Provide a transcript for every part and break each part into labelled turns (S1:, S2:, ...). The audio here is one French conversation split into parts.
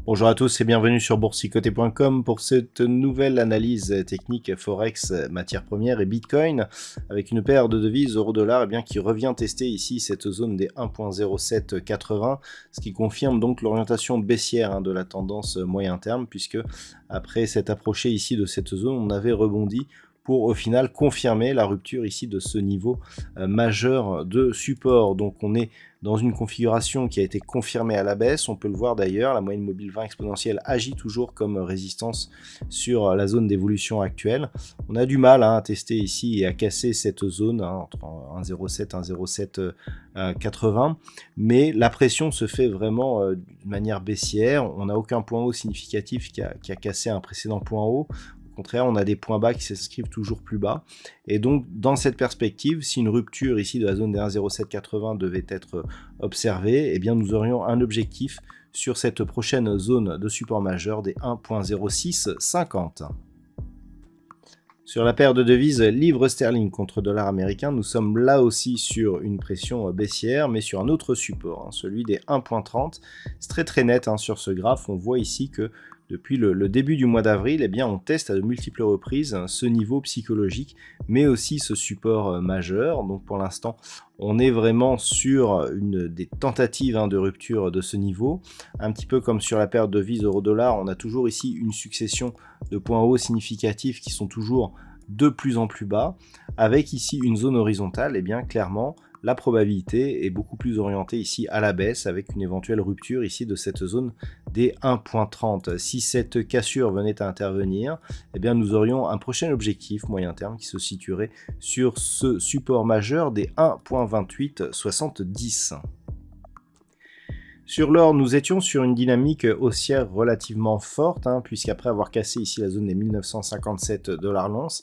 S1: Bonjour à tous et bienvenue sur boursicoté.com pour cette nouvelle analyse technique Forex, matières premières et Bitcoin avec une paire de devises euro-dollar qui revient tester ici cette zone des 1.0780, ce qui confirme donc l'orientation baissière de la tendance moyen terme, puisque après s'être approché ici de cette zone, on avait rebondi pour au final confirmer la rupture ici de ce niveau majeur de support. Donc on est dans une configuration qui a été confirmée à la baisse. On peut le voir d'ailleurs, la moyenne mobile 20 exponentielle agit toujours comme résistance sur la zone d'évolution actuelle. On a du mal à tester ici et à casser cette zone entre 1,07 et 1,0780, mais la pression se fait vraiment de manière baissière. On n'a aucun point haut significatif qui a cassé un précédent point haut. Au contraire, on a des points bas qui s'inscrivent toujours plus bas. Et donc, dans cette perspective, si une rupture ici de la zone des 1,0780 devait être observée, eh bien, nous aurions un objectif sur cette prochaine zone de support majeur des 1.0650. Sur la paire de devises livre sterling contre dollar américain, nous sommes là aussi sur une pression baissière, mais sur un autre support, celui des 1.30. C'est très net sur ce graphe. On voit ici que depuis le début du mois d'avril, on teste à de multiples reprises ce niveau psychologique, mais aussi ce support majeur. Donc pour l'instant, on est vraiment sur des tentatives de rupture de ce niveau. Un petit peu comme sur la paire de devises euro-dollar, on a toujours ici une succession de points hauts significatifs qui sont toujours de plus en plus bas, avec ici une zone horizontale. Clairement, la probabilité est beaucoup plus orientée ici à la baisse, avec une éventuelle rupture ici de cette zone des 1.30. Si cette cassure venait à intervenir, nous aurions un prochain objectif moyen terme qui se situerait sur ce support majeur des 1.2870. Sur l'or, nous étions sur une dynamique haussière relativement forte, puisqu'après avoir cassé ici la zone des 1957 $ l'once,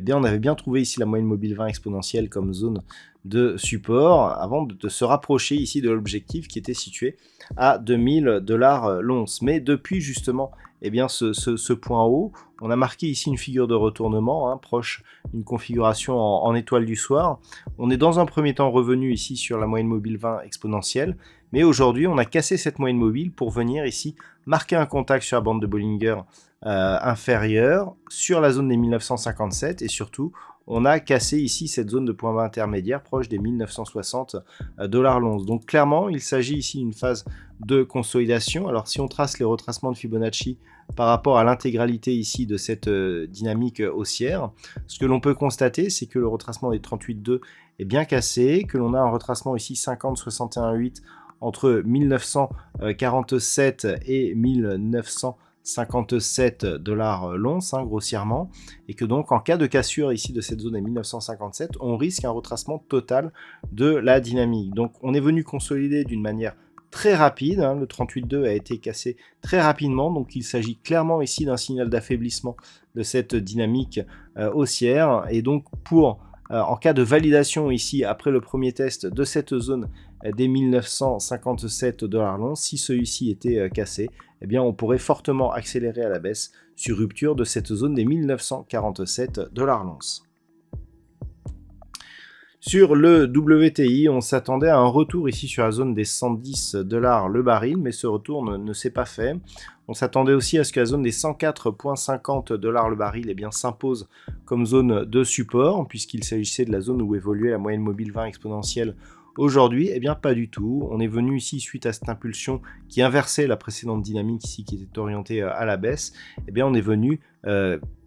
S1: on avait bien trouvé ici la moyenne mobile 20 exponentielle comme zone de support avant de se rapprocher ici de l'objectif qui était situé à 2000 $ l'once. Mais depuis justement ce point haut, on a marqué ici une figure de retournement proche d'une configuration en étoile du soir. On est dans un premier temps revenu ici sur la moyenne mobile 20 exponentielle, mais aujourd'hui on a cassé cette moyenne mobile pour venir ici marquer un contact sur la bande de Bollinger inférieure, sur la zone des 1957, et surtout on a cassé ici cette zone de point bas intermédiaire proche des 1960 $ l'once. Donc clairement, il s'agit ici d'une phase de consolidation. Alors si on trace les retracements de Fibonacci par rapport à l'intégralité ici de cette dynamique haussière, ce que l'on peut constater, c'est que le retracement des 38,2 est bien cassé, que l'on a un retracement ici 50-61,8 entre 1947 et 1957 $ l'once, grossièrement, et que donc en cas de cassure ici de cette zone des 1957, on risque un retracement total de la dynamique. Donc on est venu consolider d'une manière très rapide, le 38,2 a été cassé très rapidement, donc il s'agit clairement ici d'un signal d'affaiblissement de cette dynamique haussière, et donc en cas de validation ici après le premier test de cette zone des 1957 $ l'once, si celui-ci était cassé, on pourrait fortement accélérer à la baisse sur rupture de cette zone des 1947 $ l'once. Sur le WTI, on s'attendait à un retour ici sur la zone des 110 $ le baril, mais ce retour ne s'est pas fait. On s'attendait aussi à ce que la zone des 104,50 $ le baril s'impose comme zone de support, puisqu'il s'agissait de la zone où évoluait la moyenne mobile 20 exponentielle. Aujourd'hui, pas du tout. On est venu ici suite à cette impulsion qui inversait la précédente dynamique ici qui était orientée à la baisse. On est venu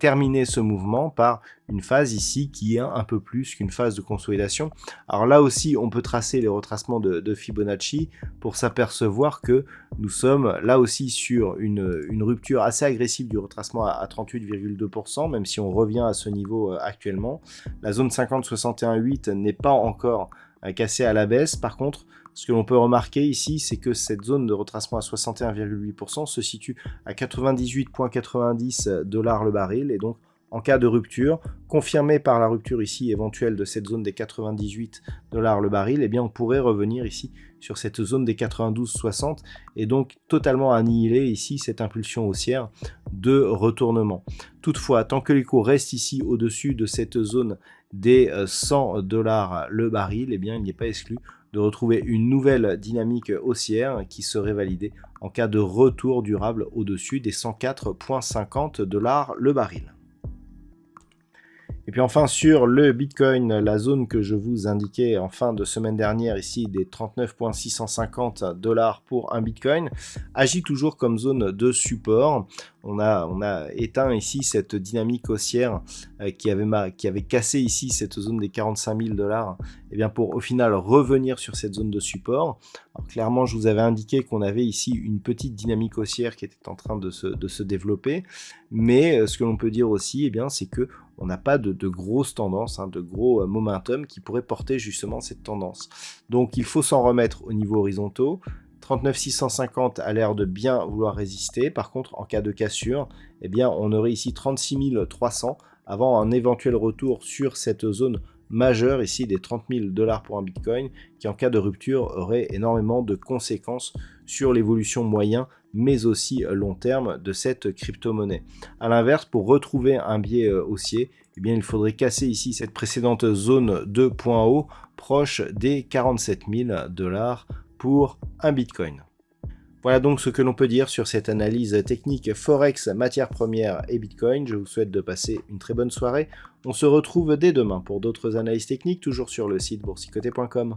S1: terminer ce mouvement par une phase ici qui est un peu plus qu'une phase de consolidation. Alors là aussi, on peut tracer les retracements de Fibonacci pour s'apercevoir que nous sommes là aussi sur une rupture assez agressive du retracement à 38,2%, même si on revient à ce niveau actuellement. La zone 50-61,8 n'est pas encore cassé à la baisse. Par contre, ce que l'on peut remarquer ici, c'est que cette zone de retracement à 61,8% se situe à 98,90 $ le baril, et donc En cas de rupture, confirmée par la rupture ici éventuelle de cette zone des 98 $ le baril, eh bien on pourrait revenir ici sur cette zone des 92,60 et donc totalement annihiler ici cette impulsion haussière de retournement. Toutefois, tant que les cours restent ici au-dessus de cette zone des 100 $ le baril, eh bien il n'est pas exclu de retrouver une nouvelle dynamique haussière qui serait validée en cas de retour durable au-dessus des 104,50 $ le baril. Et puis enfin sur le Bitcoin, la zone que je vous indiquais en fin de semaine dernière ici des 39,650 $ pour un Bitcoin agit toujours comme zone de support. On a éteint ici cette dynamique haussière qui avait cassé ici cette zone des 45 000 $, et bien pour au final revenir sur cette zone de support. Alors, clairement, je vous avais indiqué qu'on avait ici une petite dynamique haussière qui était en train de se développer, mais ce que l'on peut dire aussi, eh bien, c'est que on n'a pas de grosses tendances, de gros momentum qui pourraient porter justement cette tendance. Donc il faut s'en remettre au niveau horizontaux. 39,650 a l'air de bien vouloir résister. Par contre, en cas de cassure, eh bien, on aurait ici 36 300 avant un éventuel retour sur cette zone majeure ici des 30 000 $ pour un Bitcoin qui en cas de rupture aurait énormément de conséquences sur l'évolution moyen mais aussi long terme de cette crypto-monnaie. A l'inverse, pour retrouver un biais haussier, eh bien, il faudrait casser ici cette précédente zone de point haut proche des 47 000 $ pour un Bitcoin. Voilà donc ce que l'on peut dire sur cette analyse technique Forex, matières premières et Bitcoin. Je vous souhaite de passer une très bonne soirée. On se retrouve dès demain pour d'autres analyses techniques, toujours sur le site boursicoté.com.